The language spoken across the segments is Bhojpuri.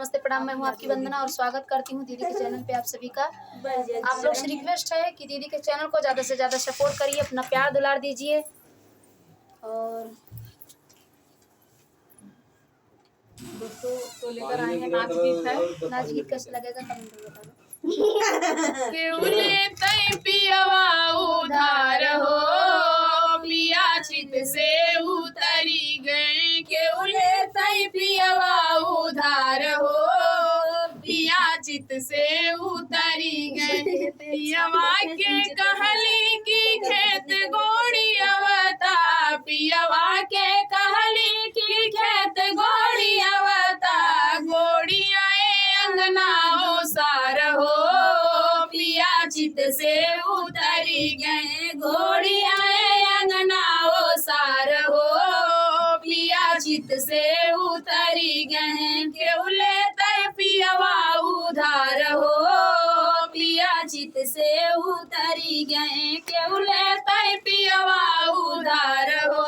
नमस्ते प्रणाम। मैं हूँ आपकी वंदना और स्वागत करती हूँ दीदी के चैनल पे आप सभी का। आप लोग से रिक्वेस्ट है कि दीदी के चैनल को ज़्यादा से ज़्यादा सपोर्ट करिए, अपना प्यार दुलार दीजिए। और दोस्तों तो लेकर आए हैं नाच गीत है। नाच गीत कैसे लगेगा कमेंट में बता दो। केउले तई पियवा उधार हो, पिया चित से उतरी गए। केउले तई पियवा उधार हो, पिया चित से उतरी गए। पियवा के कहली की खेत गोड़ी अवता, पियवा के कहली की खेत गोड़ी अवता। गोड़ी आए अंगना ओसार हो, पिया चित से उतरी गए। घोड़ी आए अंगना ओसार हो, पिया चित से उतरी गए। केउले तय पियवा उधार हो, पिया चित से उतरी गए। केउले तय पियवा उधार हो,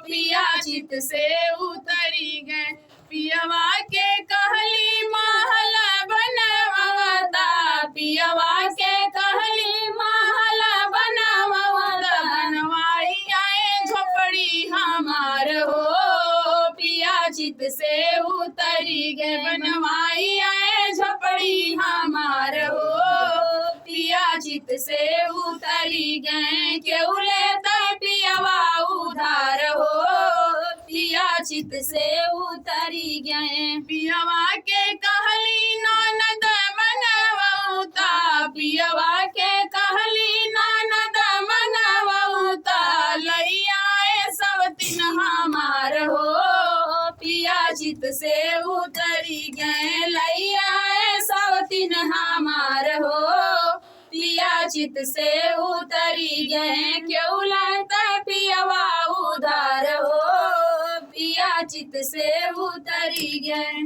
पिया चित से उतरी गए। पियवा के कहली महल बनवाता, पियवा के कहली महल बनवाता। बनवाई आए झोपड़ी हमार हो, पिया चित से उतरी गए। बनवाई आए झोपड़ी हमार हो, पिया चित से उतरी गए। केउले तय पियवा उधार हो, पिया चित से उतरी गए। पियवा के कहली ननद मनवौता, पियवा के कहली ननद मनवौता। लइयाए सब दिन हमार हो, पिया चित से उतरी गए। लइयाए सब दिन हमार हो, पिया चित से उतरी गए। केउला तय पियवा उधार हो, पिया चित से उतरी गए।